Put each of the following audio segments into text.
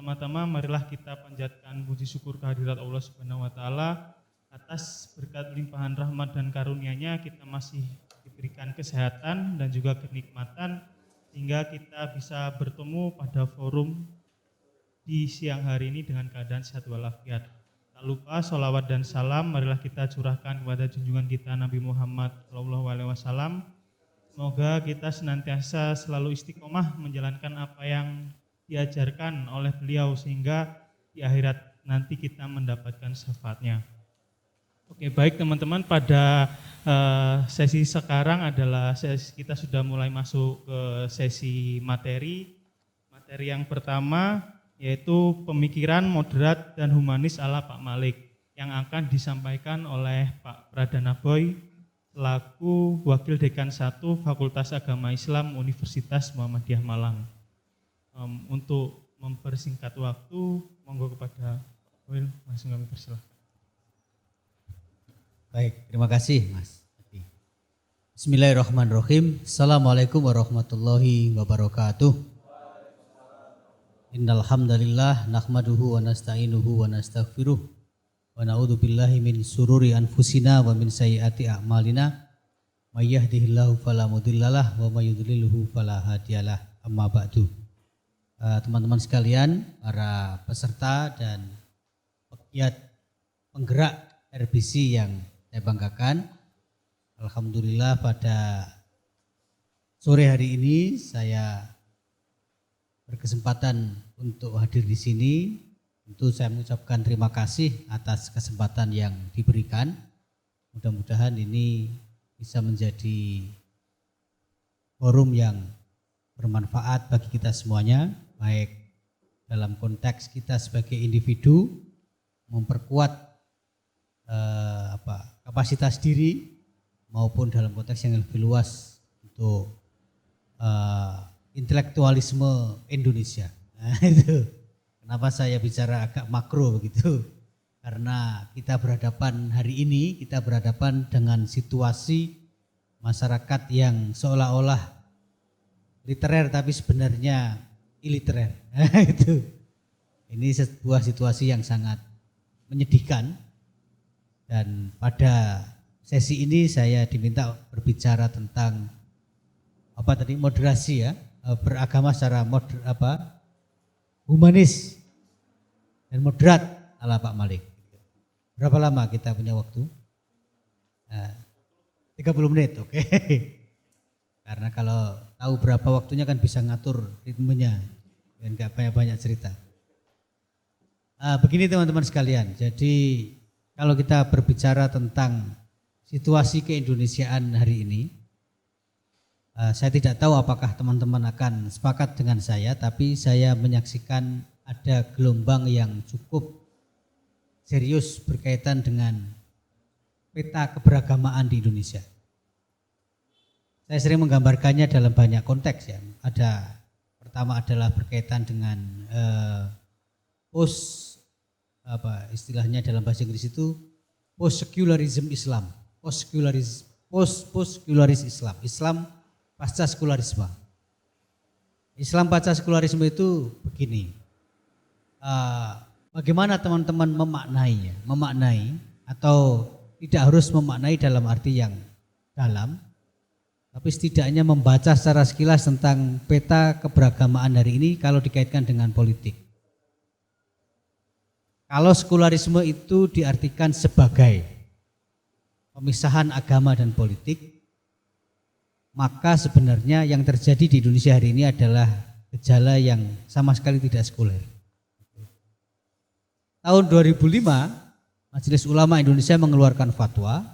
pertama-tama marilah kita panjatkan puji syukur kehadirat Allah Subhanahu wa taala atas berkat limpahan rahmat dan karunia-Nya kita masih diberikan kesehatan dan juga kenikmatan sehingga kita bisa bertemu pada forum di siang hari ini dengan keadaan sehat walafiat. Tak lupa sholawat dan salam marilah kita curahkan kepada junjungan kita Nabi Muhammad SAW. Semoga kita senantiasa selalu istiqomah menjalankan apa yang diajarkan oleh beliau sehingga di akhirat nanti kita mendapatkan syafaatnya. Oke, baik teman-teman, pada sesi sekarang adalah kita sudah mulai masuk ke sesi materi. Materi yang pertama yaitu pemikiran moderat dan humanis ala Pak Malik yang akan disampaikan oleh Pak Pradana Boy selaku Wakil Dekan 1 Fakultas Agama Islam Universitas Muhammadiyah Malang. Untuk mempersingkat waktu, monggo kepada Pak Boy, langsung kami persilahkan. Baik, terima kasih Mas. Bismillahirrahmanirrahim. Assalamualaikum warahmatullahi wabarakatuh. Innal hamdalillah nahmaduhu wa nasta'inuhu wa nastaghfiruh wa na'udzu billahi min sururi anfusina wa min sayyiati a'malina may yahdihillahu fala mudhillalah wa may yudhlilhu fala hadiyalah. Amma ba'du. Teman-teman sekalian, para peserta dan pegiat penggerak RBC yang saya banggakan, alhamdulillah pada sore hari ini saya berkesempatan untuk hadir di sini. Tentu saya mengucapkan terima kasih atas kesempatan yang diberikan. Mudah-mudahan ini bisa menjadi forum yang bermanfaat bagi kita semuanya, baik dalam konteks kita sebagai individu memperkuat kapasitas diri maupun dalam konteks yang lebih luas untuk intelektualisme Indonesia. Nah, itu kenapa saya bicara agak makro begitu, karena kita berhadapan hari ini, kita berhadapan dengan situasi masyarakat yang seolah-olah literer tapi sebenarnya iliterer. Nah, itu. Ini sebuah situasi yang sangat menyedihkan, dan pada sesi ini saya diminta berbicara tentang moderasi ya, beragama secara humanis dan moderat ala Pak Malik. Berapa lama kita punya waktu? 30 menit, oke. Karena kalau tahu berapa waktunya kan bisa ngatur ritmenya dan gak banyak-banyak cerita. Begini teman-teman sekalian, jadi kalau kita berbicara tentang situasi keindonesiaan hari ini, saya tidak tahu apakah teman-teman akan sepakat dengan saya, tapi saya menyaksikan ada gelombang yang cukup serius berkaitan dengan peta keberagamaan di Indonesia. Saya sering menggambarkannya dalam banyak konteks ya. Pertama adalah berkaitan dengan istilahnya dalam bahasa Inggris itu post-secularism Islam, post-secularis Islam, Islam pasca sekularisme. Islam pasca sekularisme itu begini, bagaimana teman-teman memaknai atau tidak harus memaknai dalam arti yang dalam, tapi setidaknya membaca secara sekilas tentang peta keberagamaan hari ini kalau dikaitkan dengan politik. Kalau sekularisme itu diartikan sebagai pemisahan agama dan politik, maka sebenarnya yang terjadi di Indonesia hari ini adalah gejala yang sama sekali tidak sekuler. Tahun 2005, Majelis Ulama Indonesia mengeluarkan fatwa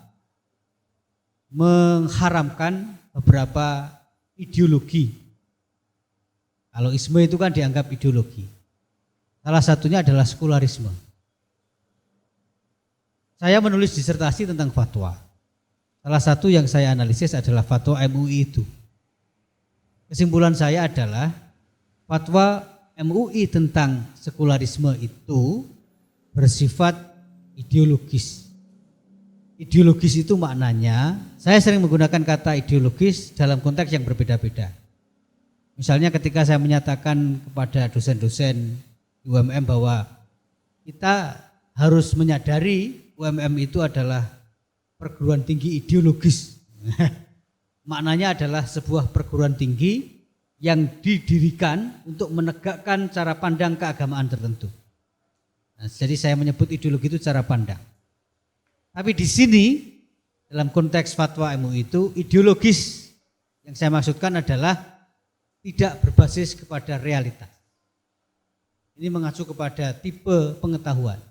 mengharamkan beberapa ideologi. Kalau isme itu kan dianggap ideologi. Salah satunya adalah sekularisme. Saya menulis disertasi tentang fatwa. Salah satu yang saya analisis adalah fatwa MUI itu. Kesimpulan saya adalah fatwa MUI tentang sekularisme itu bersifat ideologis. Ideologis itu maknanya, saya sering menggunakan kata ideologis dalam konteks yang berbeda-beda. Misalnya ketika saya menyatakan kepada dosen-dosen di UMM bahwa kita harus menyadari UMM itu adalah perguruan tinggi ideologis. Maknanya adalah sebuah perguruan tinggi yang didirikan untuk menegakkan cara pandang keagamaan tertentu. Nah, jadi saya menyebut ideologi itu cara pandang. Tapi di sini dalam konteks fatwa MUI itu ideologis yang saya maksudkan adalah tidak berbasis kepada realitas. Ini mengacu kepada tipe pengetahuan.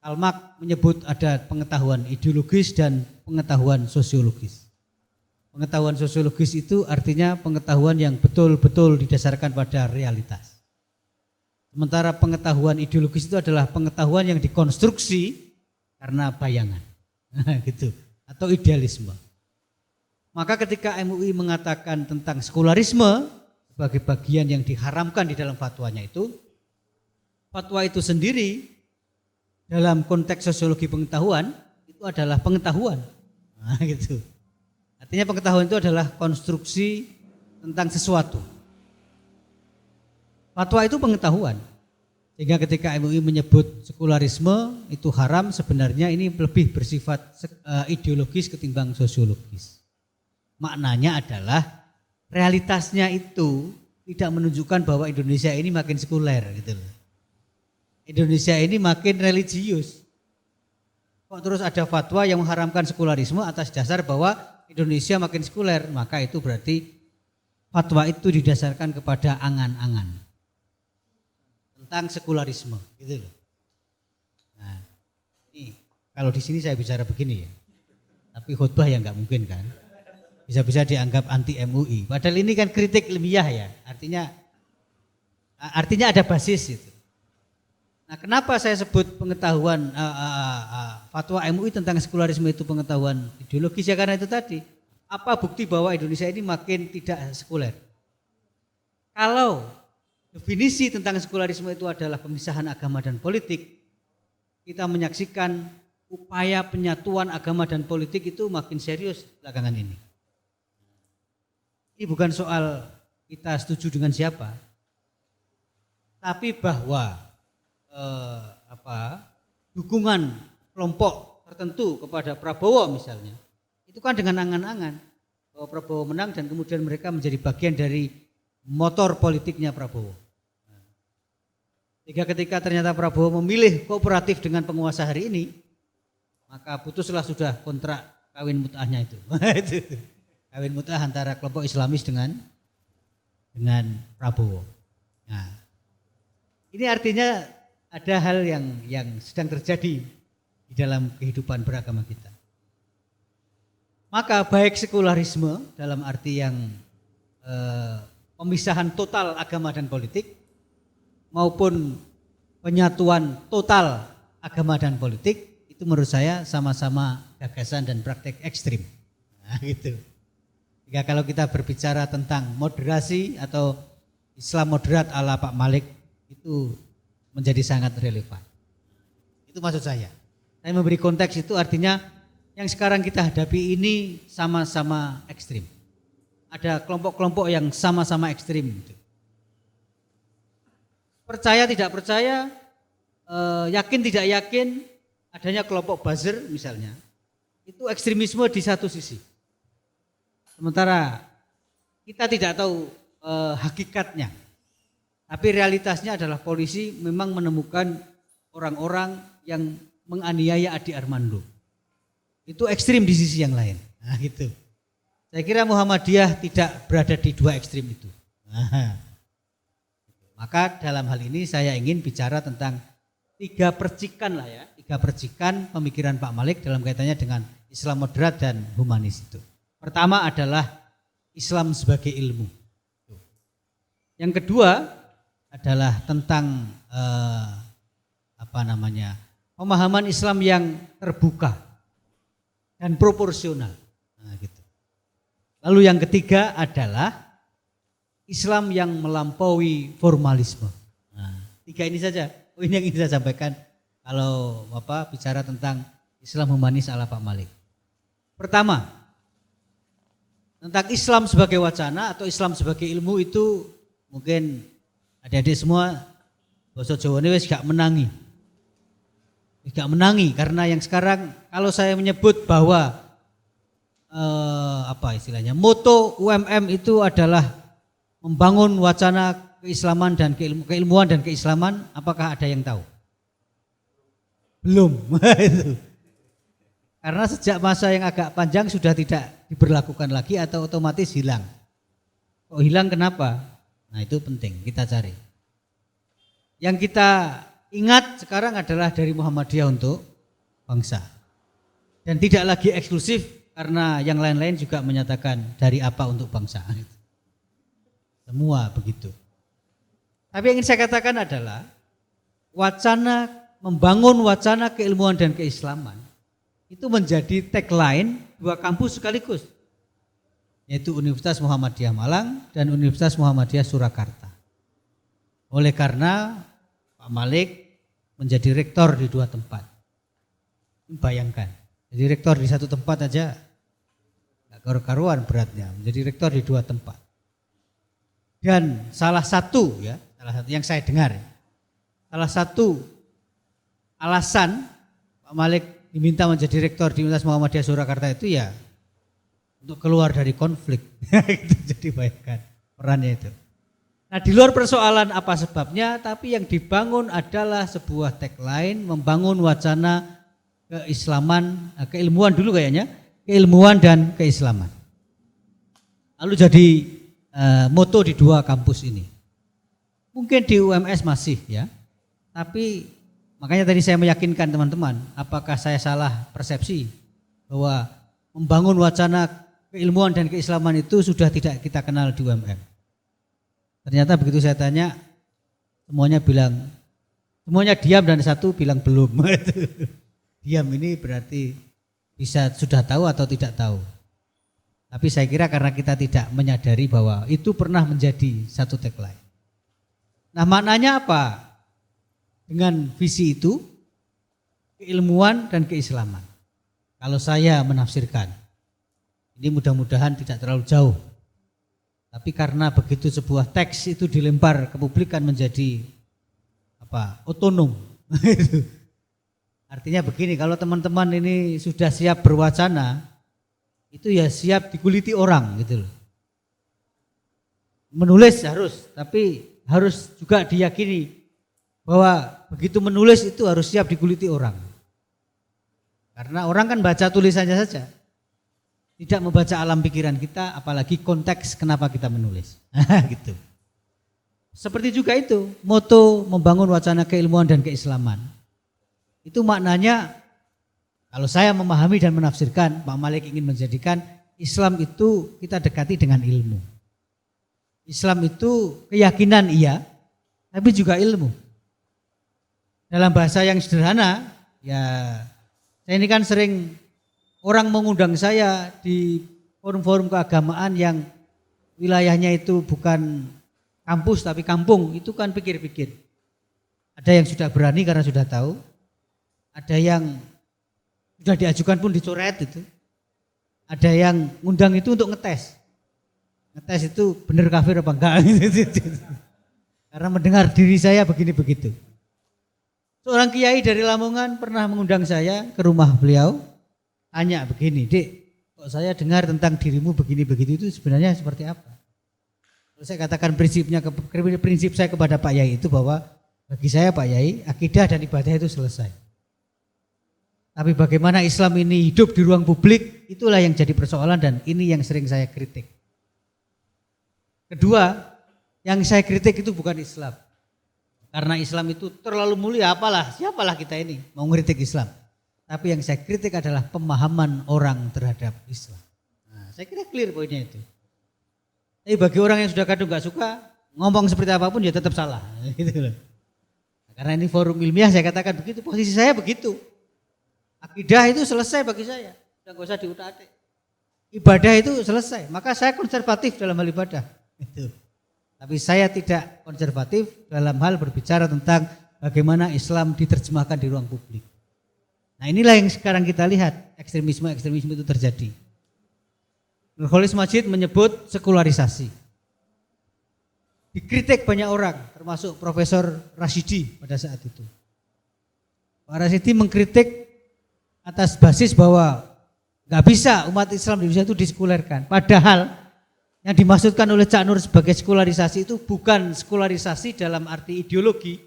Karl Marx menyebut ada pengetahuan ideologis dan pengetahuan sosiologis. Pengetahuan sosiologis itu artinya pengetahuan yang betul-betul didasarkan pada realitas. Sementara pengetahuan ideologis itu adalah pengetahuan yang dikonstruksi karena bayangan, gitu, atau idealisme. Maka ketika MUI mengatakan tentang sekularisme sebagai bagian yang diharamkan di dalam fatwanya itu, fatwa itu sendiri dalam konteks sosiologi pengetahuan itu adalah pengetahuan, nah, gitu. Artinya pengetahuan itu adalah konstruksi tentang sesuatu. Fatwa itu pengetahuan. Sehingga ketika MUI menyebut sekularisme itu haram, sebenarnya ini lebih bersifat ideologis ketimbang sosiologis. Maknanya adalah realitasnya itu tidak menunjukkan bahwa Indonesia ini makin sekuler gitu loh. Indonesia ini makin religius. Kok terus ada fatwa yang mengharamkan sekularisme atas dasar bahwa Indonesia makin sekuler, maka itu berarti fatwa itu didasarkan kepada angan-angan tentang sekularisme, gitu loh. Nah, ini kalau di sini saya bicara begini ya, tapi khutbah ya nggak mungkin kan, bisa-bisa dianggap anti MUI. Padahal ini kan kritik ilmiah ya, artinya ada basis itu. Nah, kenapa saya sebut pengetahuan fatwa MUI tentang sekularisme itu pengetahuan ideologis ya karena itu tadi. Apa bukti bahwa Indonesia ini makin tidak sekuler? Kalau definisi tentang sekularisme itu adalah pemisahan agama dan politik, kita menyaksikan upaya penyatuan agama dan politik itu makin serius belakangan ini. Ini bukan soal kita setuju dengan siapa, tapi bahwa dukungan kelompok tertentu kepada Prabowo misalnya, itu kan dengan angan-angan bahwa Prabowo menang dan kemudian mereka menjadi bagian dari motor politiknya Prabowo. Sehingga ketika ternyata Prabowo memilih kooperatif dengan penguasa hari ini, maka putuslah sudah kontrak kawin mut'ahnya itu. Kawin mut'ah antara kelompok Islamis dengan Prabowo. Nah, ini artinya ada hal yang sedang terjadi di dalam kehidupan beragama kita. Maka baik sekularisme dalam arti yang pemisahan total agama dan politik maupun penyatuan total agama dan politik itu menurut saya sama-sama gagasan dan praktek ekstrim. Nah, gitu. Jika kalau kita berbicara tentang moderasi atau Islam moderat ala Pak Malik itu menjadi sangat relevan. Itu maksud saya. Saya memberi konteks itu artinya yang sekarang kita hadapi ini sama-sama ekstrim. Ada kelompok-kelompok yang sama-sama ekstrim. Percaya tidak percaya, yakin tidak yakin, adanya kelompok buzzer misalnya. Itu ekstremisme di satu sisi. Sementara kita tidak tahu hakikatnya. Tapi realitasnya adalah polisi memang menemukan orang-orang yang menganiaya Adi Armando. Itu ekstrim di sisi yang lain. Nah, gitu. Saya kira Muhammadiyah tidak berada di dua ekstrim itu. Nah, maka dalam hal ini saya ingin bicara tentang tiga percikan pemikiran Pak Malik dalam kaitannya dengan Islam moderat dan humanis itu. Pertama adalah Islam sebagai ilmu. Yang kedua adalah tentang pemahaman Islam yang terbuka dan proporsional. Nah, gitu. Lalu yang ketiga adalah Islam yang melampaui formalisme. Nah, tiga ini saja. Ini yang ingin saya sampaikan kalau bicara tentang Islam humanis ala Pak Malik. Pertama, tentang Islam sebagai wacana atau Islam sebagai ilmu itu mungkin adik-adik semua Basa Jawane wis gak menangi. Wis gak menangi karena yang sekarang kalau saya menyebut bahwa apa istilahnya, moto UMM itu adalah membangun wacana keislaman dan keilmuan dan keislaman, apakah ada yang tahu? Belum. Itu. Karena sejak masa yang agak panjang sudah tidak diberlakukan lagi atau otomatis hilang. Kok hilang kenapa? Nah itu penting kita cari. Yang kita ingat sekarang adalah dari Muhammadiyah untuk bangsa. Dan tidak lagi eksklusif karena yang lain-lain juga menyatakan dari apa untuk bangsa. Semua begitu. Tapi yang ingin saya katakan adalah membangun wacana keilmuan dan keislaman itu menjadi tagline dua kampus sekaligus, yaitu Universitas Muhammadiyah Malang dan Universitas Muhammadiyah Surakarta. Oleh karena Pak Malik menjadi rektor di dua tempat. Bayangkan, jadi rektor di satu tempat aja gak karu-karuan beratnya, menjadi rektor di dua tempat. Dan salah satu yang saya dengar, salah satu alasan Pak Malik diminta menjadi rektor di Universitas Muhammadiyah Surakarta itu ya untuk keluar dari konflik. Jadi bayangkan perannya itu. Nah di luar persoalan apa sebabnya, tapi yang dibangun adalah sebuah tagline membangun wacana keislaman, keilmuan dulu kayaknya, keilmuan dan keislaman. Lalu jadi moto di dua kampus ini. Mungkin di UMS masih ya, tapi makanya tadi saya meyakinkan teman-teman, apakah saya salah persepsi bahwa membangun wacana keilmuan dan keislaman itu sudah tidak kita kenal di UMM. Ternyata begitu saya tanya, semuanya diam dan satu bilang belum. Diam ini berarti bisa sudah tahu atau tidak tahu. Tapi saya kira karena kita tidak menyadari bahwa itu pernah menjadi satu tagline. Nah maknanya apa? Dengan visi itu, keilmuan dan keislaman. Kalau saya menafsirkan, ini mudah-mudahan tidak terlalu jauh. Tapi karena begitu sebuah teks itu dilempar ke publik kan menjadi otonom. Artinya begini, kalau teman-teman ini sudah siap berwacana, itu ya siap dikuliti orang gitu loh. Menulis harus, tapi harus juga diyakini bahwa begitu menulis itu harus siap dikuliti orang. Karena orang kan baca tulisannya saja, tidak membaca alam pikiran kita, apalagi konteks kenapa kita menulis. Gitu. Seperti juga itu, moto membangun wacana keilmuan dan keislaman. Itu maknanya, kalau saya memahami dan menafsirkan, Pak Malik ingin menjadikan Islam itu kita dekati dengan ilmu. Islam itu keyakinan iya, tapi juga ilmu. Dalam bahasa yang sederhana, ya saya ini kan sering orang mengundang saya di forum-forum keagamaan yang wilayahnya itu bukan kampus tapi kampung, itu kan pikir-pikir. Ada yang sudah berani karena sudah tahu, ada yang sudah diajukan pun dicoret itu. Ada yang ngundang itu untuk ngetes. Ngetes itu benar kafir apa enggak. Karena mendengar diri saya begini begitu. Seorang kiai dari Lamongan pernah mengundang saya ke rumah beliau. Tanya begini, Dek, kok saya dengar tentang dirimu begini begitu, itu sebenarnya seperti apa? Lalu saya katakan prinsip saya kepada Pak Yai itu bahwa bagi saya Pak Yai, akidah dan ibadah itu selesai. Tapi bagaimana Islam ini hidup di ruang publik, itulah yang jadi persoalan dan ini yang sering saya kritik. Kedua, yang saya kritik itu bukan Islam. Karena Islam itu terlalu mulia, siapalah kita ini mau ngeritik Islam. Tapi yang saya kritik adalah pemahaman orang terhadap Islam. Nah, saya kira clear poinnya itu. Tapi bagi orang yang sudah kadung gak suka, ngomong seperti apapun ya tetap salah. Gitu loh. Karena ini forum ilmiah saya katakan begitu, posisi saya begitu. Akidah itu selesai bagi saya, udah gak usah diutak-atik. Ibadah itu selesai, maka saya konservatif dalam hal ibadah. Itu. Tapi saya tidak konservatif dalam hal berbicara tentang bagaimana Islam diterjemahkan di ruang publik. Nah inilah yang sekarang kita lihat, ekstremisme itu terjadi. Nurholis Majid menyebut sekularisasi. dikritik banyak orang, termasuk Profesor Rasidi pada saat itu. Pak Rasidi mengkritik atas basis bahwa nggak bisa umat Islam di Indonesia itu disekulerkan. Padahal yang dimaksudkan oleh Cak Nur sebagai sekularisasi itu bukan sekularisasi dalam arti ideologi,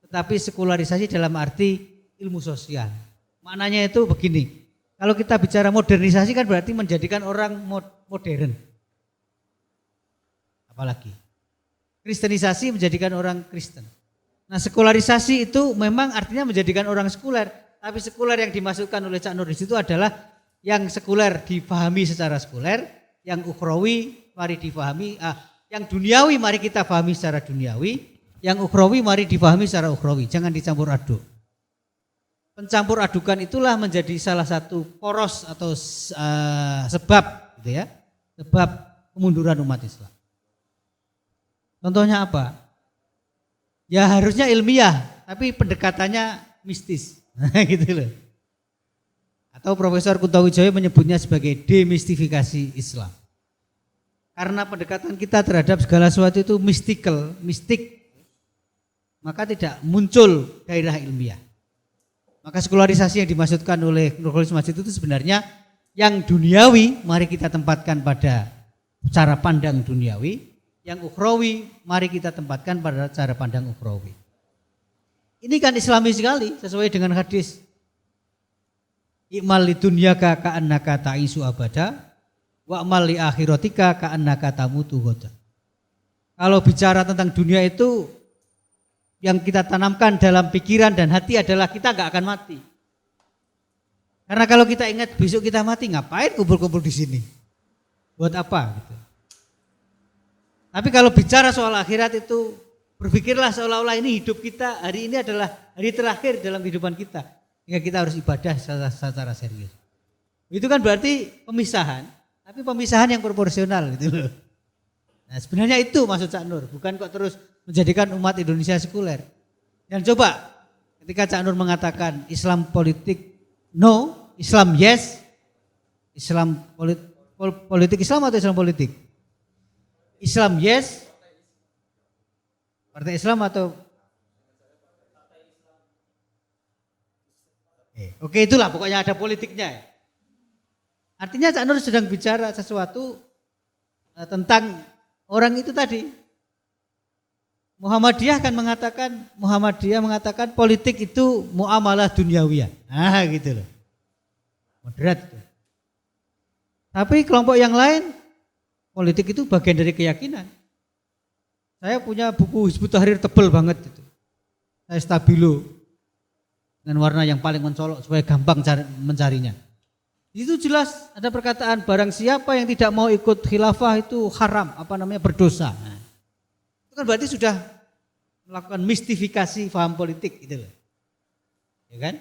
tetapi sekularisasi dalam arti ilmu sosial. Maknanya itu begini, kalau kita bicara modernisasi kan berarti menjadikan orang modern. Apalagi kristenisasi menjadikan orang Kristen. Nah, sekularisasi itu memang artinya menjadikan orang sekuler, tapi sekuler yang dimaksudkan oleh Cak Nur di situ adalah yang sekuler difahami secara sekuler, yang ukhrawi mari difahami, yang duniawi mari kita pahami secara duniawi, yang ukhrawi mari difahami secara ukhrawi, jangan dicampur aduk. Pencampur adukan itulah menjadi salah satu poros atau sebab gitu ya, sebab kemunduran umat Islam. Contohnya apa? Ya harusnya ilmiah, tapi pendekatannya mistis. Gitu loh. Atau Profesor Kuntowijoyo menyebutnya sebagai demistifikasi Islam. Karena pendekatan kita terhadap segala sesuatu itu mistik, maka tidak muncul gairah ilmiah. Maka sekularisasi yang dimaksudkan oleh Nurholis Majid itu sebenarnya yang duniawi mari kita tempatkan pada cara pandang duniawi, yang ukhrawi mari kita tempatkan pada cara pandang ukhrawi. Ini kan islami sekali sesuai dengan hadis. I'mal lidunyaka ka'annaka ta'isu abada wa amal li akhiratika ka'annaka tamutu ghadan. Kalau bicara tentang dunia itu yang kita tanamkan dalam pikiran dan hati adalah kita gak akan mati. Karena kalau kita ingat besok kita mati, ngapain kumpul-kumpul di sini? Buat apa gitu. Tapi kalau bicara soal akhirat itu berpikirlah seolah-olah ini hidup kita, hari ini adalah hari terakhir dalam kehidupan kita. Sehingga kita harus ibadah secara serius. Itu kan berarti pemisahan, tapi pemisahan yang proporsional gitu loh. Nah, sebenarnya itu maksud Cak Nur, bukan kok terus menjadikan umat Indonesia sekuler. Dan coba ketika Cak Nur mengatakan Islam politik no, Islam yes, Islam politik Islam atau Islam politik? Islam yes, Partai Islam atau Oke, itulah pokoknya ada politiknya. Artinya Cak Nur sedang bicara sesuatu tentang orang itu tadi. Muhammadiyah mengatakan politik itu muamalah duniawiyah. Nah gitu loh. Moderat itu. Tapi kelompok yang lain politik itu bagian dari keyakinan. Saya punya buku Hizbut Tahrir tebel banget itu. Saya stabilo dengan warna yang paling mencolok supaya gampang mencarinya. Itu jelas ada perkataan barang siapa yang tidak mau ikut khilafah itu haram, berdosa. Nah, itu kan berarti sudah melakukan mistifikasi paham politik gitu loh. Ya kan?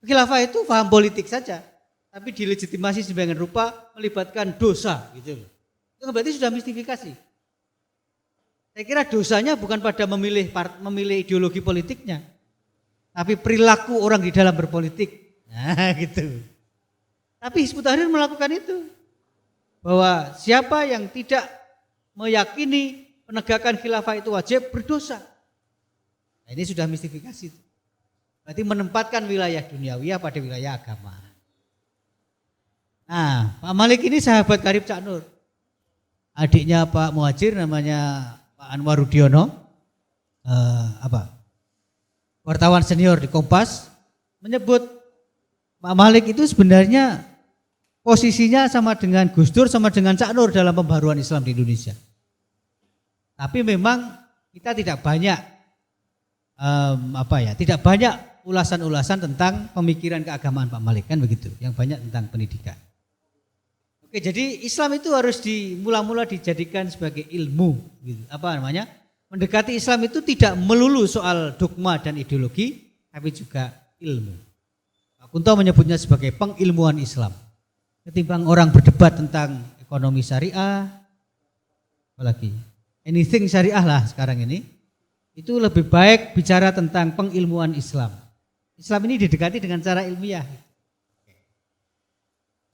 Khilafah itu paham politik saja, tapi dilegitimasi sebagian rupa melibatkan dosa gitu loh. Itu kan berarti sudah mistifikasi. Saya kira dosanya bukan pada memilih ideologi politiknya, tapi perilaku orang di dalam berpolitik. Nah gitu. Tapi Hizbut Tahrir melakukan itu. Bahwa siapa yang tidak meyakini penegakan khilafah itu wajib berdosa. Nah, ini sudah mistifikasi. Berarti menempatkan wilayah duniawiyah pada wilayah agama. Nah, Pak Malik ini sahabat karib Cak Nur. Adiknya Pak Muhajir namanya Pak Anwarudiono. Wartawan senior di Kompas menyebut Pak Malik itu sebenarnya posisinya sama dengan Gus Dur, sama dengan Cak Nur dalam pembaruan Islam di Indonesia. Tapi memang kita tidak banyak tidak banyak ulasan-ulasan tentang pemikiran keagamaan Pak Malik kan begitu, yang banyak tentang pendidikan. Oke, jadi Islam itu harus mula-mula dijadikan sebagai ilmu gitu. Mendekati Islam itu tidak melulu soal dogma dan ideologi, tapi juga ilmu. Pak Kunto menyebutnya sebagai pengilmuan Islam. Ketimbang orang berdebat tentang ekonomi syariah, apalagi anything syariah lah sekarang ini, itu lebih baik bicara tentang pengilmuan Islam. Islam ini didekati dengan cara ilmiah.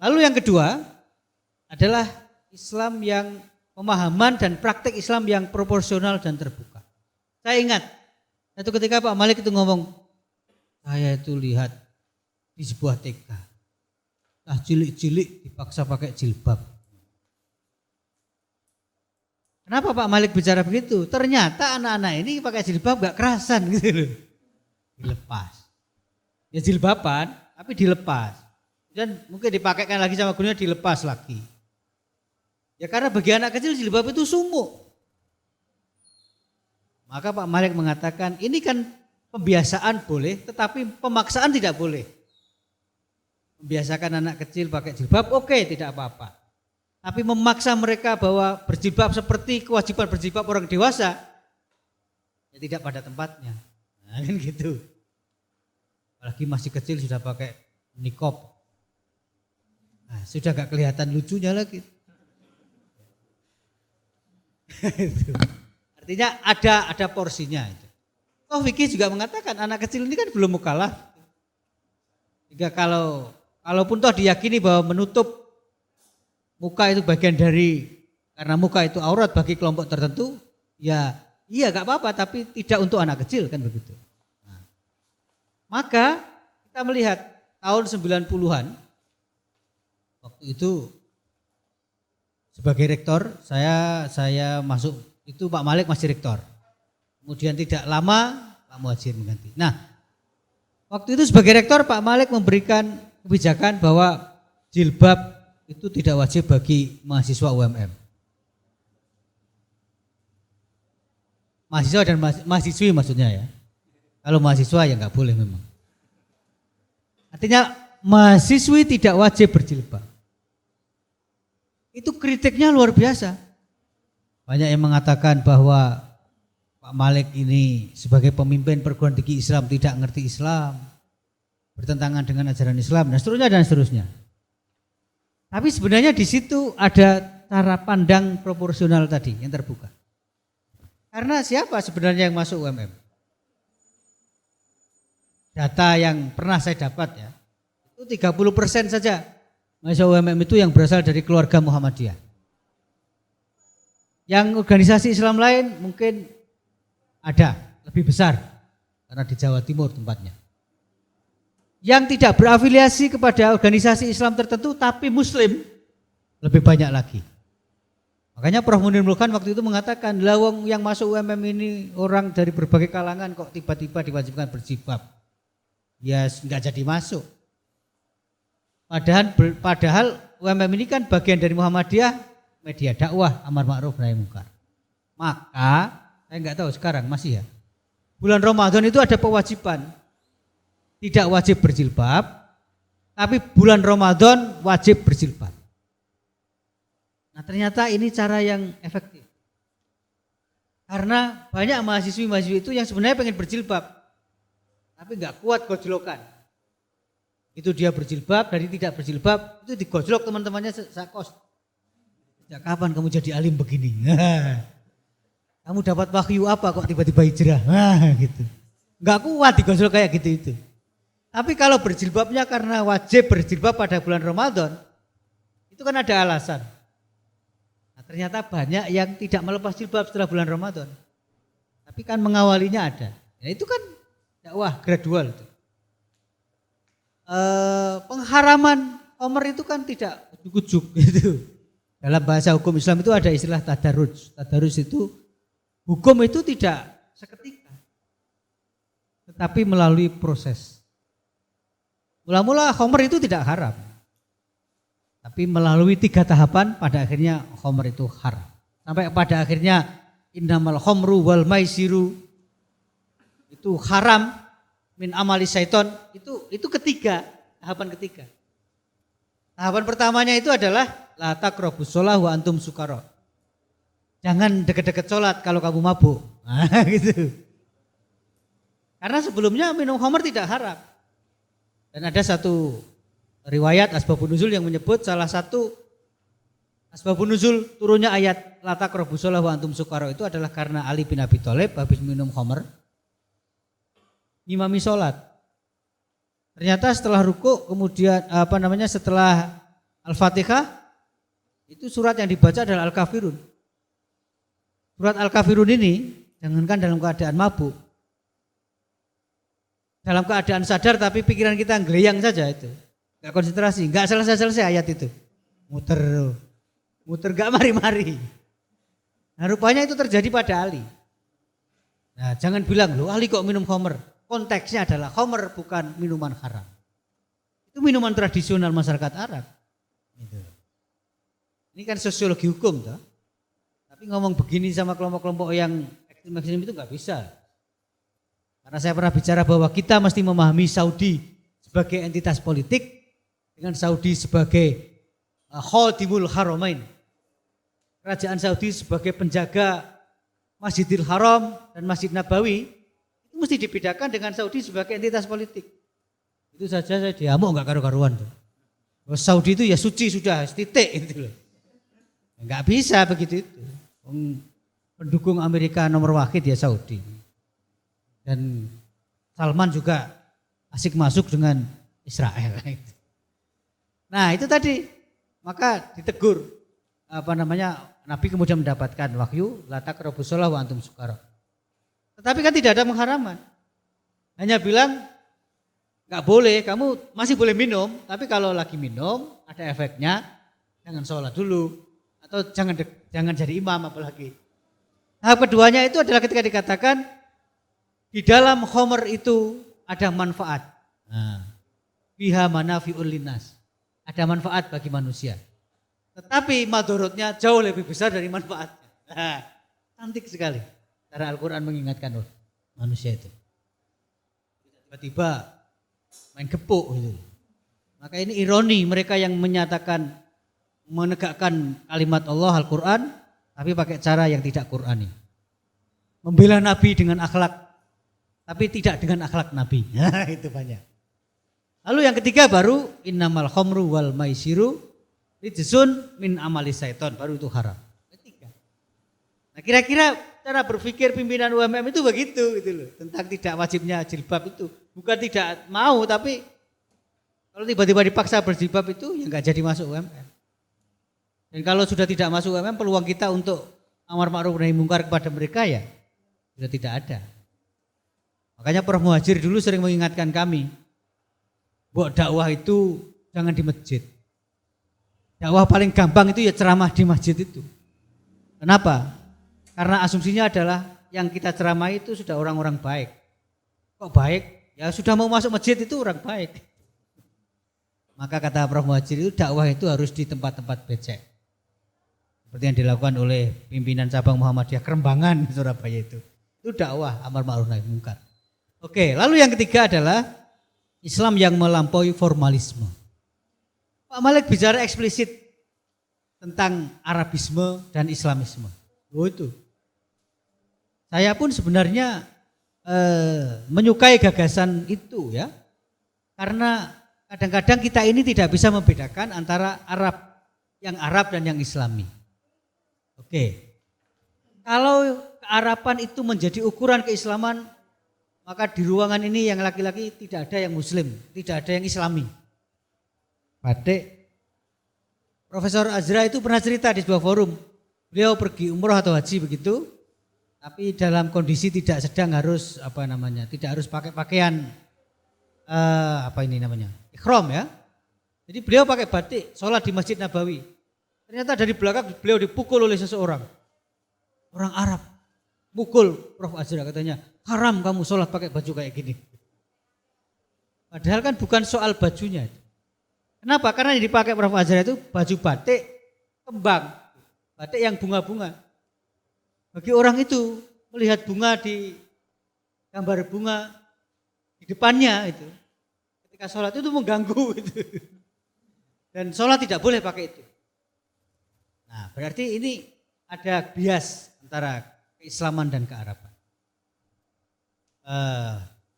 Lalu yang kedua adalah Islam yang pemahaman dan praktek Islam yang proporsional dan terbuka. Saya ingat satu ketika Pak Malik itu ngomong, saya itu lihat di sebuah TK, cilik-cilik dipaksa pakai jilbab. Kenapa Pak Malik bicara begitu? Ternyata anak-anak ini pakai jilbab gak kerasan gitu loh. Dilepas. Ya jilbaban tapi dilepas. Dan mungkin dipakaikan lagi sama gurunya, dilepas lagi. Ya karena bagi anak kecil jilbab itu sumuk. Maka Pak Malik mengatakan ini kan pembiasaan boleh tetapi pemaksaan tidak boleh. Membiasakan anak kecil pakai jilbab oke, tidak apa-apa. Tapi memaksa mereka bahwa berjilbab seperti kewajiban berjilbab orang dewasa ya tidak pada tempatnya. Nah kan gitu. Apalagi masih kecil sudah pakai niqab. Nah, sudah gak kelihatan lucunya lagi. Artinya ada porsinya. Oh Fikih juga mengatakan anak kecil ini kan belum mukallaf. Jika kalaupun toh diyakini bahwa menutup muka itu bagian dari, karena muka itu aurat bagi kelompok tertentu, ya iya gak apa-apa tapi tidak untuk anak kecil kan begitu. Nah, maka kita melihat tahun 90-an, waktu itu sebagai rektor saya masuk, itu Pak Malik masih rektor. Kemudian tidak lama Pak Muhajir mengganti. Nah, waktu itu sebagai rektor Pak Malik memberikan kebijakan bahwa jilbab itu tidak wajib bagi mahasiswa UMM. Mahasiswa dan mahasiswi maksudnya ya. Kalau mahasiswa ya nggak boleh memang. Artinya mahasiswi tidak wajib berjilbab. Itu kritiknya luar biasa. Banyak yang mengatakan bahwa Pak Malik ini sebagai pemimpin perguruan tinggi Islam tidak ngerti Islam, bertentangan dengan ajaran Islam dan seterusnya. Tapi sebenarnya di situ ada cara pandang proporsional tadi yang terbuka. Karena siapa sebenarnya yang masuk UMM? Data yang pernah saya dapat ya, itu 30% saja masuk UMM itu yang berasal dari keluarga Muhammadiyah. Yang organisasi Islam lain mungkin ada, lebih besar karena di Jawa Timur tempatnya. Yang tidak berafiliasi kepada organisasi Islam tertentu tapi Muslim lebih banyak lagi. Makanya Prof. Munir Mulkan waktu itu mengatakan, lawang yang masuk UMM ini orang dari berbagai kalangan kok tiba-tiba diwajibkan berjilbab. Ya nggak jadi masuk. Padahal UMM ini kan bagian dari Muhammadiyah, media dakwah, amar ma'ruf nahi munkar. Maka saya nggak tahu sekarang masih ya. Bulan Ramadan itu ada kewajiban. Tidak wajib berjilbab, tapi bulan Ramadan wajib berjilbab. Nah ternyata ini cara yang efektif. Karena banyak mahasiswi-mahasiswi itu yang sebenarnya pengen berjilbab, tapi nggak kuat gojlokan. Itu dia berjilbab, dari tidak berjilbab itu digojlok teman-temannya sakos. Sejak kapan kamu jadi alim begini? Kamu dapat wahyu apa kok tiba-tiba hijrah? Gitu. Nggak kuat digojlok kayak gitu itu. Tapi kalau berjilbabnya karena wajib berjilbab pada bulan Ramadan, itu kan ada alasan. Nah, ternyata banyak yang tidak melepas jilbab setelah bulan Ramadan. Tapi kan mengawalinya ada. Ya, itu kan dakwah gradual itu. Pengharaman Homer itu kan tidak ujuk-ujuk gitu. Dalam bahasa hukum Islam itu ada istilah tadarruj. Tadarruj itu hukum itu tidak seketika, tetapi melalui proses. Mula-mula Homer itu tidak haram, tapi melalui 3 tahapan pada akhirnya Homer itu haram. Sampai pada akhirnya innamal khomru wal maisiru itu haram min amali syaiton, itu ketiga, tahapan ketiga. Tahapan pertamanya itu adalah la taqrabus shalah wa antum sukara. Jangan deket-deket sholat kalau kamu mabuk. Nah, gitu. Karena sebelumnya minum khamr tidak haram. Dan ada satu riwayat asbabun nuzul yang menyebut salah satu asbabun nuzul turunnya ayat la taqrabus shalah wa antum sukara itu adalah karena Ali bin Abi Thalib habis minum khamr ngimami sholat. Ternyata setelah ruku kemudian setelah Al-Fatihah itu surat yang dibaca adalah Al-Kafirun. surat Al-Kafirun ini, jangankan dalam keadaan mabuk, dalam keadaan sadar tapi pikiran kita geleyang saja itu. Gak konsentrasi, gak selesai-selesai ayat itu. Muter gak mari-mari. Nah rupanya itu terjadi pada Ali. Nah jangan bilang, loh Ali kok minum khamr. Konteksnya adalah khamr bukan minuman haram. Itu minuman tradisional masyarakat Arab. Ini kan sosiologi hukum toh. Tapi ngomong begini sama kelompok-kelompok yang ekstrim-ekstrim itu gak bisa. Karena saya pernah bicara bahwa kita mesti memahami Saudi sebagai entitas politik dengan Saudi sebagai Khadimul Haramain. Kerajaan Saudi sebagai penjaga Masjidil Haram dan Masjid Nabawi itu mesti dibedakan dengan Saudi sebagai entitas politik. Itu saja saya diamuk enggak karu-karuan tuh. Saudi itu ya suci sudah, titik itu loh. Enggak bisa begitu itu. Pendukung Amerika nomor wahid ya Saudi. Dan Salman juga asik masuk dengan Israel. Nah itu tadi, maka ditegur, Nabi kemudian mendapatkan wahyu, la taqrabus shalah wa antum sukara. Tetapi kan tidak ada pengharaman. Hanya bilang, gak boleh, kamu masih boleh minum, tapi kalau lagi minum, ada efeknya, jangan sholat dulu, atau jangan jadi imam apalagi. Tahap keduanya itu adalah ketika dikatakan, di dalam khamr itu ada manfaat. Biha manafi'ul linnas. Ada manfaat bagi manusia. Tetapi madorotnya jauh lebih besar dari manfaatnya. Cantik sekali. Cara Al-Quran mengingatkan manusia itu. Tiba-tiba main gepuk gitu. Maka ini ironi mereka yang menyatakan menegakkan kalimat Allah Al-Quran tapi pakai cara yang tidak Qurani. Membela Nabi dengan akhlak tapi tidak dengan akhlak Nabi. Itu banyak. Lalu yang ketiga baru innamal khamru wal maisiru rijsun min amali syaiton, baru itu haram. Ketiga. Nah kira-kira cara berpikir pimpinan UMM itu begitu gitu loh, tentang tidak wajibnya jilbab itu. Bukan tidak mau tapi kalau tiba-tiba dipaksa berjilbab itu ya enggak jadi masuk UMM. Dan kalau sudah tidak masuk UMM peluang kita untuk amar ma'ruf nahi mungkar kepada mereka ya sudah tidak ada. Makanya Prof Muhajir dulu sering mengingatkan kami, buat dakwah itu jangan di masjid. Dakwah paling gampang itu ya ceramah di masjid itu. Kenapa? Karena asumsinya adalah yang kita ceramah itu sudah orang-orang baik. Kok baik? Ya sudah mau masuk masjid itu orang baik. Maka kata Prof Muhajir itu dakwah itu harus di tempat-tempat becek. Seperti yang dilakukan oleh pimpinan cabang Muhammadiyah Kerembangan Surabaya itu. Itu dakwah amar ma'ruf nahi mungkar. Oke, lalu yang ketiga adalah Islam yang melampaui formalisme. Pak Malik bicara eksplisit tentang Arabisme dan Islamisme. Oh itu. Saya pun sebenarnya menyukai gagasan itu ya. Karena kadang-kadang kita ini tidak bisa membedakan antara Arab dan yang Islami. Oke. Kalau kearaban itu menjadi ukuran keislaman, maka di ruangan ini yang laki-laki tidak ada yang muslim, tidak ada yang islami. Batik. Profesor Azra itu pernah cerita di sebuah forum. Beliau pergi umroh atau haji begitu, tapi dalam kondisi tidak sedang harus tidak harus pakai pakaian ikhram ya. Jadi beliau pakai batik, sholat di Masjid Nabawi. Ternyata dari belakang beliau dipukul oleh seseorang. Orang Arab. Mukul Prof Azra katanya, haram kamu sholat pakai baju kayak gini. Padahal kan bukan soal bajunya. Kenapa? Karena yang dipakai Prof Azra itu baju batik kembang. Batik yang bunga-bunga. Bagi orang itu melihat bunga di gambar bunga di depannya itu. Ketika sholat itu mengganggu itu. Dan sholat tidak boleh pakai itu. Nah berarti ini ada bias antara keislaman dan kearaban.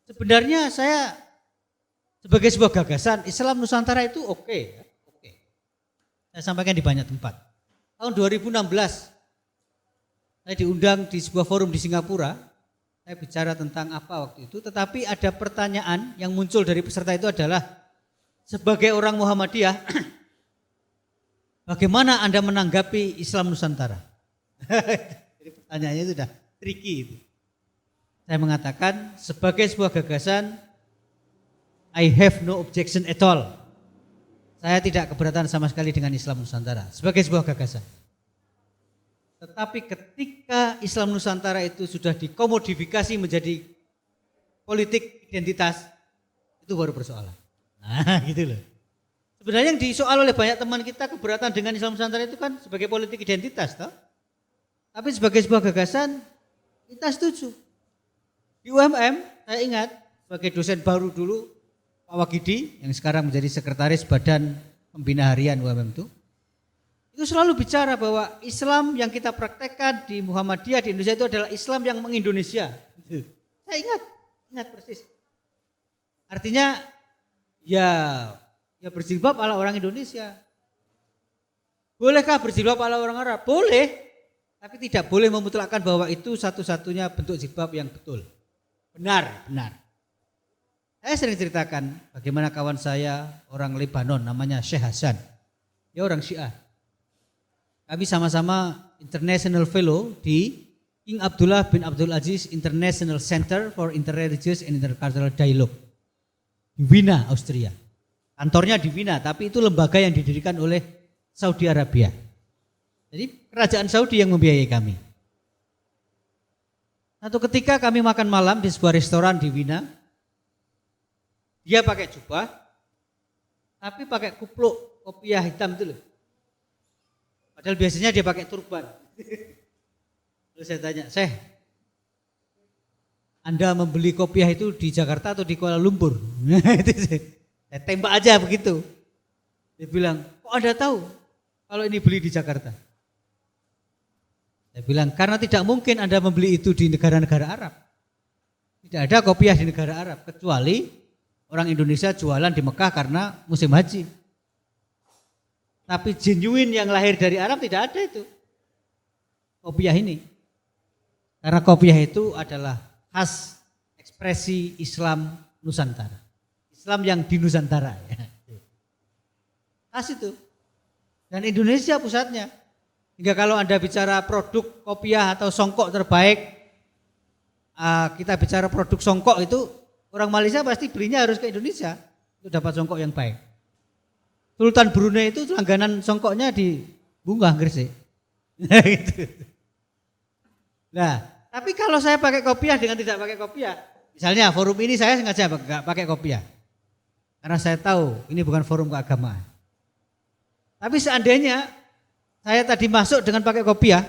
Sebenarnya saya sebagai sebuah gagasan Islam Nusantara itu oke. Saya sampaikan di banyak tempat. Tahun 2016 saya diundang di sebuah forum di Singapura. Saya bicara tentang apa waktu itu. Tetapi ada pertanyaan yang muncul dari peserta itu adalah sebagai orang Muhammadiyah, bagaimana Anda menanggapi Islam Nusantara? Jadi pertanyaannya itu sudah tricky itu. Saya mengatakan sebagai sebuah gagasan, I have no objection at all. Saya tidak keberatan sama sekali dengan Islam Nusantara sebagai sebuah gagasan. Tetapi ketika Islam Nusantara itu sudah dikomodifikasi menjadi politik identitas, itu baru persoalan. Nah gitu loh. Sebenarnya yang disoal oleh banyak teman kita keberatan dengan Islam Nusantara itu kan sebagai politik identitas, toh? Tapi sebagai sebuah gagasan, kita setuju. Di UMM, saya ingat sebagai dosen baru dulu, Pak Wagidi yang sekarang menjadi sekretaris Badan Pembina Harian UMM itu selalu bicara bahwa Islam yang kita praktekkan di Muhammadiyah di Indonesia itu adalah Islam yang mengindonesia. Saya ingat persis. Artinya ya berjilbab ala orang Indonesia. Bolehkah berjilbab ala orang Arab? Boleh, tapi tidak boleh memutlakkan bahwa itu satu-satunya bentuk jilbab yang betul. Benar. Saya sering ceritakan bagaimana kawan saya orang Lebanon namanya Syekh Hasan. Dia orang Syiah. Kami sama-sama International Fellow di King Abdullah bin Abdul Aziz International Center for Interreligious and Intercultural Dialogue di Wina, Austria. Kantornya di Wina, tapi itu lembaga yang didirikan oleh Saudi Arabia. Jadi kerajaan Saudi yang membiayai kami. Satu ketika kami makan malam di sebuah restoran di Wina. Dia pakai jubah, tapi pakai kupluk kopiah hitam itu loh. Padahal biasanya dia pakai turban. Terus saya tanya, Syekh, Anda membeli kopiah itu di Jakarta atau di Kuala Lumpur? Saya tembak aja begitu. Dia bilang, kok Anda tahu kalau ini beli di Jakarta? Saya bilang, karena tidak mungkin Anda membeli itu di negara-negara Arab. Tidak ada kopiah di negara Arab, kecuali orang Indonesia jualan di Mekah karena musim haji. Tapi genuine yang lahir dari Arab tidak ada itu. Kopiah ini. Karena kopiah itu adalah khas ekspresi Islam Nusantara. Islam yang di Nusantara. Khas itu. Dan Indonesia pusatnya. Hingga kalau Anda bicara produk kopiah atau songkok terbaik, kita bicara produk songkok itu, orang Malaysia pasti belinya harus ke Indonesia untuk dapat songkok yang baik. Sultan Brunei itu langganan songkoknya di Bunga Gresik. Gitu. Nah, tapi kalau saya pakai kopiah dengan tidak pakai kopiah, misalnya forum ini saya sengaja nggak pakai kopiah, karena saya tahu ini bukan forum keagamaan. Tapi seandainya saya tadi masuk dengan pakai kopiah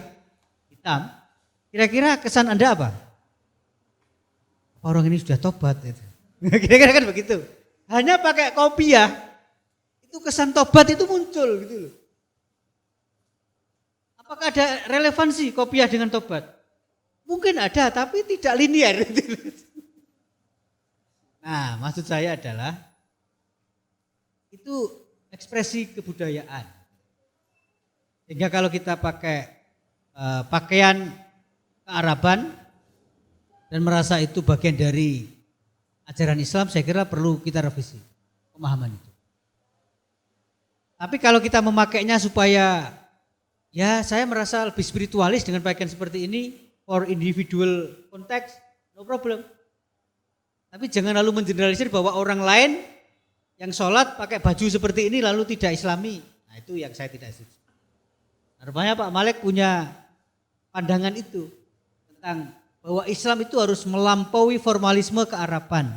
hitam, kira-kira kesan Anda apa? Orang ini sudah tobat itu. Kira-kira kan begitu. Hanya pakai kopiah itu kesan tobat itu muncul gitu loh. Apakah ada relevansi kopiah dengan tobat? Mungkin ada, tapi tidak linear. Nah, maksud saya adalah itu ekspresi kebudayaan. Sehingga kalau kita pakai pakaian kearaban dan merasa itu bagian dari ajaran Islam, saya kira perlu kita revisi pemahaman itu. Tapi kalau kita memakainya supaya ya saya merasa lebih spiritualis dengan pakaian seperti ini for individual konteks, no problem. Tapi jangan lalu mengeneralisir bahwa orang lain yang sholat pakai baju seperti ini lalu tidak Islami. Nah itu yang saya tidak setuju. Rupanya Pak Malik punya pandangan itu tentang bahwa Islam itu harus melampaui formalisme kearaban.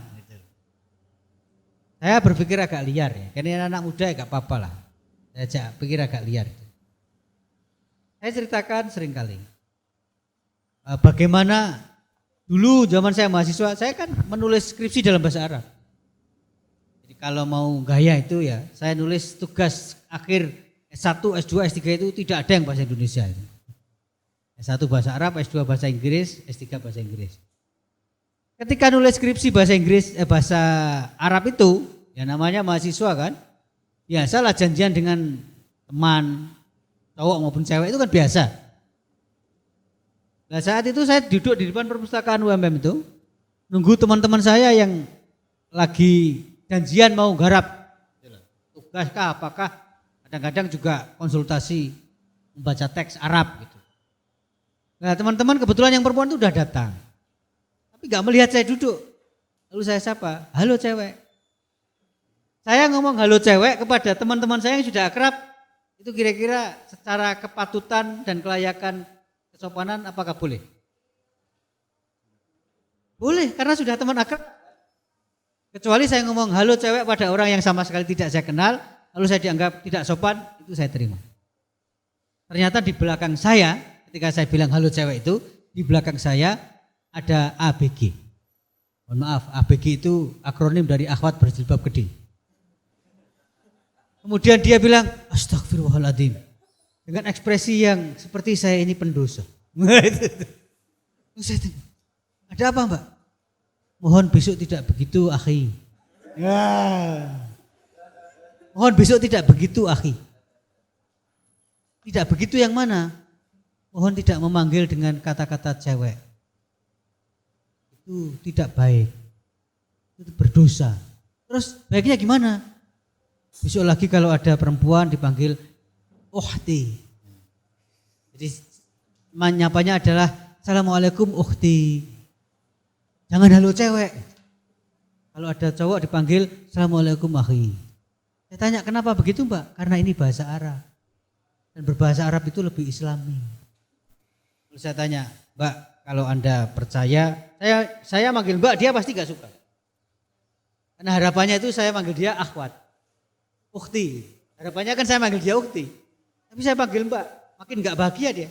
Saya berpikir agak liar ya, karena anak muda ya gak apa-apa lah. Saya pikir agak liar. Saya ceritakan seringkali bagaimana dulu zaman saya mahasiswa, saya kan menulis skripsi dalam bahasa Arab. Jadi kalau mau gaya itu ya, saya nulis tugas akhir S1, S2, S3 itu tidak ada yang bahasa Indonesia itu. S1 bahasa Arab, S2 bahasa Inggris, S3 bahasa Inggris. Ketika nulis skripsi bahasa Inggris, bahasa Arab itu, ya namanya mahasiswa kan, biasalah janjian dengan teman, cowok maupun cewek itu kan biasa. Nah saat itu saya duduk di depan perpustakaan UMM itu, nunggu teman-teman saya yang lagi janjian mau garap tugas kah apakah, kadang-kadang juga konsultasi membaca teks Arab gitu. Nah teman-teman kebetulan yang perempuan itu udah datang. Tapi gak melihat saya duduk. Lalu saya sapa, halo cewek. Saya ngomong halo cewek kepada teman-teman saya yang sudah akrab. Itu kira-kira secara kepatutan dan kelayakan kesopanan apakah boleh? Boleh, karena sudah teman akrab. Kecuali saya ngomong halo cewek pada orang yang sama sekali tidak saya kenal, lalu saya dianggap tidak sopan, itu saya terima. Ternyata di belakang saya, ketika saya bilang halo cewek itu, di belakang saya ada ABG. Mohon maaf, ABG itu akronim dari Akhwat Berjilbab Gede. Kemudian dia bilang, astagfirullahaladzim. Dengan ekspresi yang seperti saya ini pendosa. Ada apa mbak? Mohon besok tidak begitu akhi. Ya. Mohon besok tidak begitu akhi. Tidak begitu yang mana? Mohon tidak memanggil dengan kata-kata cewek. Itu tidak baik. Itu berdosa. Terus baiknya gimana? Besok lagi kalau ada perempuan dipanggil ukhti. Jadi menyapanya adalah assalamualaikum ukhti. Jangan halo cewek. Kalau ada cowok dipanggil assalamualaikum akhi. Saya tanya kenapa begitu mbak? Karena ini bahasa Arab. Dan berbahasa Arab itu lebih islami. Lalu saya tanya, mbak kalau anda percaya, saya manggil mbak dia pasti gak suka. Karena harapannya itu saya manggil dia akhwat. Ukhti, harapannya kan saya manggil dia ukhti. Tapi saya panggil mbak, makin gak bahagia dia.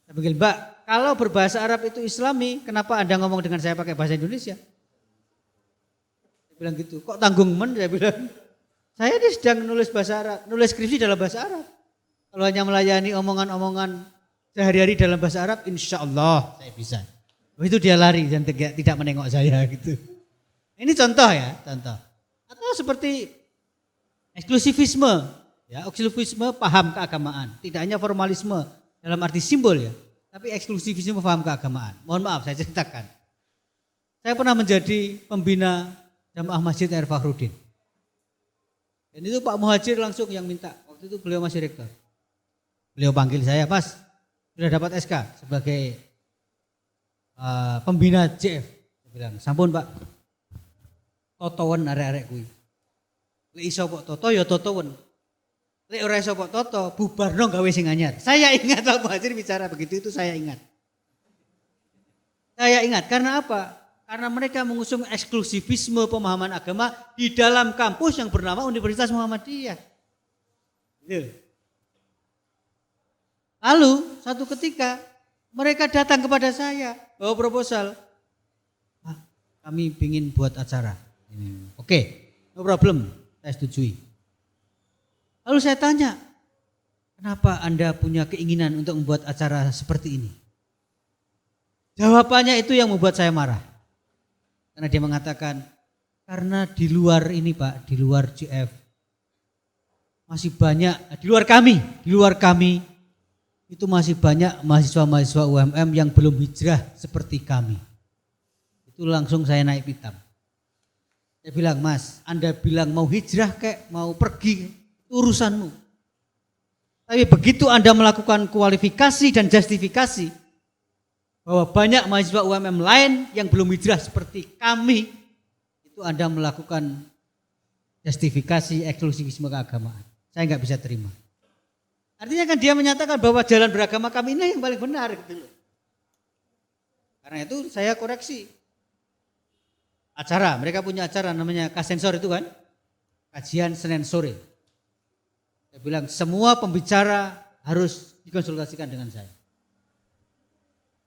Saya panggil mbak, kalau berbahasa Arab itu islami, kenapa anda ngomong dengan saya pakai bahasa Indonesia? Saya bilang gitu, kok tanggung men? Saya bilang, saya ini sedang nulis bahasa Arab, nulis skripsi dalam bahasa Arab. Kalau hanya melayani omongan-omongan sehari-hari dalam bahasa Arab, insya Allah saya bisa. Itu dia lari dan tidak menengok saya gitu. Ini contoh ya, contoh. Atau seperti eksklusivisme, ya eksklusivisme paham keagamaan, tidak hanya formalisme dalam arti simbol ya, tapi eksklusivisme paham keagamaan. Mohon maaf saya ceritakan. Saya pernah menjadi pembina Jamaah Masjid R. Fakhrudin. Dan itu Pak Muhajir langsung yang minta, waktu itu beliau masih rektor. Beliau panggil saya, Mas, sudah dapat SK sebagai pembina JF. Saya bilang, sampun Pak, totowen arek-arek kuwi. Lek iso kok toto ya totowen. Lek ora iso kok toto, bubarno gawe sing anyar. Saya ingat Pak Muhajir bicara begitu itu saya ingat. Saya ingat karena apa? Karena mereka mengusung eksklusivisme pemahaman agama di dalam kampus yang bernama Universitas Muhammadiyah. Lalu satu ketika mereka datang kepada saya bawa proposal. Pak, kami ingin buat acara. Oke, no problem, saya setujui. Lalu saya tanya, kenapa Anda punya keinginan untuk membuat acara seperti ini? Jawabannya itu yang membuat saya marah. Karena dia mengatakan, karena di luar ini Pak, di luar JF, masih banyak, di luar kami, itu masih banyak mahasiswa-mahasiswa UMM yang belum hijrah seperti kami. Itu langsung saya naik pitam. Saya bilang, Mas, Anda bilang mau hijrah kek, mau pergi, urusanmu. Tapi begitu Anda melakukan kualifikasi dan justifikasi, bahwa banyak mahasiswa UMM lain yang belum hijrah seperti kami, itu Anda melakukan justifikasi eksklusivisme keagamaan. Saya nggak bisa terima. Artinya kan dia menyatakan bahwa jalan beragama kami ini yang paling benar gitu loh. Karena itu saya koreksi. Acara, mereka punya acara namanya Kasensor itu kan, kajian Senin sore. Saya bilang semua pembicara harus dikonsultasikan dengan saya.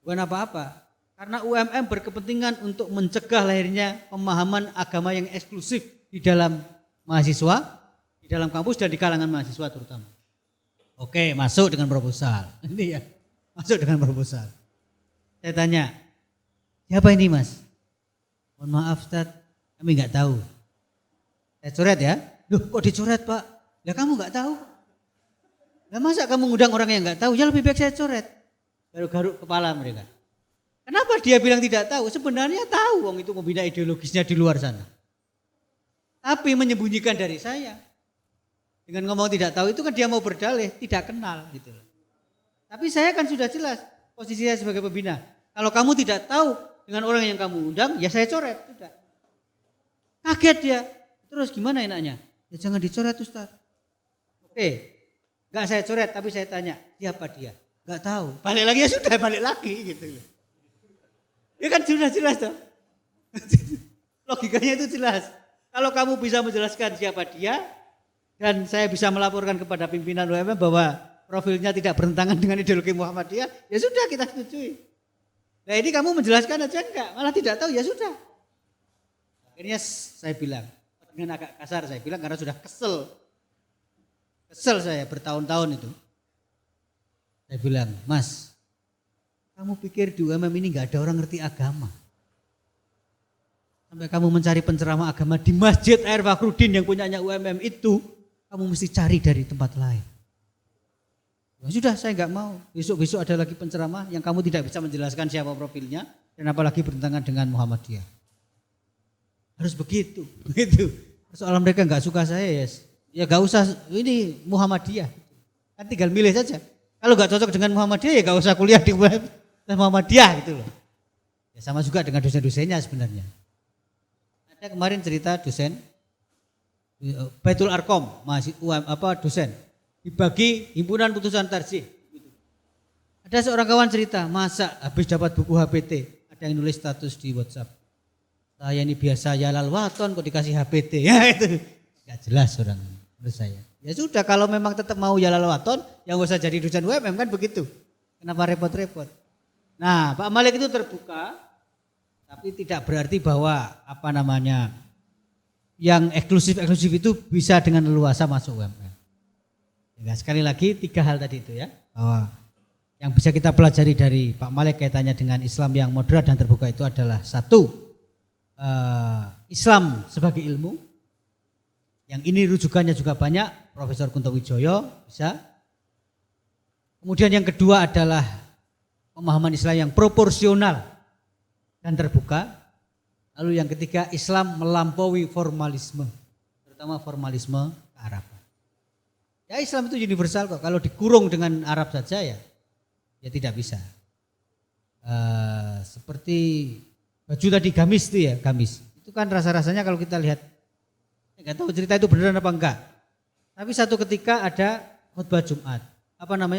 Bukan apa-apa, karena UMM berkepentingan untuk mencegah lahirnya pemahaman agama yang eksklusif di dalam mahasiswa, di dalam kampus dan di kalangan mahasiswa terutama. Oke, masuk dengan proposal. Ini ya, masuk dengan proposal. Saya tanya, siapa ini Mas? Mohon maaf Ustaz, kami nggak tahu. Saya coret ya. Loh kok dicoret Pak? Ya kamu nggak tahu. Lah masa kamu ngundang orang yang nggak tahu? Ya lebih baik saya coret. Garuk-garuk kepala mereka. Kenapa dia bilang tidak tahu? Sebenarnya tahu, wong itu membina ideologisnya di luar sana. Tapi menyembunyikan dari saya. Dengan ngomong tidak tahu itu kan dia mau berdalih, tidak kenal gitu. Tapi saya kan sudah jelas, posisi saya sebagai pembina. Kalau kamu tidak tahu dengan orang yang kamu undang, ya saya coret. Sudah. Kaget dia. Terus gimana enaknya? Ya jangan dicoret Ustaz. Oke, enggak saya coret tapi saya tanya, siapa dia? Enggak tahu. Balik lagi ya sudah, balik lagi gitu loh. Ya kan jelas toh. Logikanya itu jelas. Kalau kamu bisa menjelaskan siapa dia dan saya bisa melaporkan kepada pimpinan UMM bahwa profilnya tidak bertentangan dengan ideologi Muhammadiyah, ya sudah kita setujui. Nah ini kamu menjelaskan aja enggak, malah tidak tahu, ya sudah. Akhirnya saya bilang, dengan agak kasar saya bilang karena sudah kesel. Kesel saya bertahun-tahun itu. Saya bilang, Mas, kamu pikir di UMM ini enggak ada orang ngerti agama? Sampai kamu mencari penceramah agama di Masjid Air Fakhrudin yang punyanya UMM itu, kamu mesti cari dari tempat lain. Ya sudah, saya enggak mau. Besok-besok ada lagi penceramah yang kamu tidak bisa menjelaskan siapa profilnya dan apalagi bertentangan dengan Muhammadiyah. Harus begitu. Soal mereka enggak suka saya ya enggak usah ini Muhammadiyah. Kan tinggal milih saja. Kalau enggak cocok dengan Muhammadiyah ya enggak usah kuliah di Muhammadiyah gitu loh. Ya sama juga dengan dosen-dosennya sebenarnya. Ada kemarin cerita dosen Baitul Arkom, dosen dibagi himpunan putusan tarjih. Ada seorang kawan cerita, masa habis dapat buku HPT, ada yang nulis status di WhatsApp. Saya ini biasa Yalal Waton kok dikasih HPT. Ya itu enggak jelas orang menurut saya. Ya sudah kalau memang tetap mau Yalal Waton, yang enggak usah jadi dosen UMM kan begitu. Kenapa repot-repot? Nah, Pak Malik itu terbuka, tapi tidak berarti bahwa yang eksklusif itu bisa dengan leluasa masuk UMM. Ya, sekali lagi 3 hal tadi itu ya, bahwa yang bisa kita pelajari dari Pak Malik kaitannya dengan Islam yang moderat dan terbuka itu adalah 1, Islam sebagai ilmu. Yang ini rujukannya juga banyak, Profesor Kunto Wijoyo bisa. Kemudian yang kedua adalah pemahaman Islam yang proporsional dan terbuka. Lalu yang ketiga, Islam melampaui formalisme, terutama formalisme kearaban. Ya Islam itu universal kok, kalau dikurung dengan Arab saja ya tidak bisa. Seperti baju tadi gamis itu ya, gamis. Itu kan rasa-rasanya kalau kita lihat, enggak tahu cerita itu beneran apa enggak. Tapi satu ketika ada khutbah Jumat,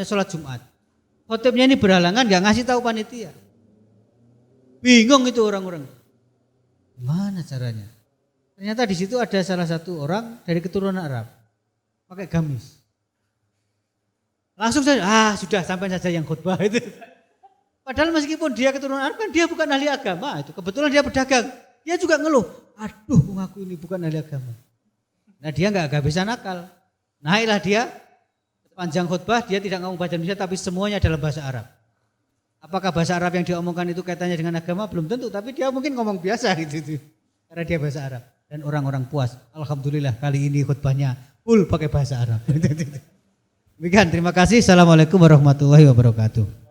sholat Jumat. Khotibnya ini berhalangan, enggak ngasih tahu panitia. Bingung itu orang-orang. Gimana caranya? Ternyata di situ ada salah satu orang dari keturunan Arab, pakai gamis. Langsung saja, sudah sampai saja yang khutbah itu. Padahal meskipun dia keturunan Arab kan dia bukan ahli agama itu. Kebetulan dia pedagang. Dia juga ngeluh, aduh ngaku ini bukan ahli agama. Nah dia enggak bisa nakal. Naiklah dia, panjang khutbah dia tidak ngomong bahasa Indonesia tapi semuanya dalam bahasa Arab. Apakah bahasa Arab yang diomongkan itu kaitannya dengan agama? Belum tentu, tapi dia mungkin ngomong biasa gitu. Karena dia bahasa Arab. Dan orang-orang puas. Alhamdulillah kali ini khutbahnya full pakai bahasa Arab. Demikian, terima kasih. Assalamualaikum warahmatullahi wabarakatuh.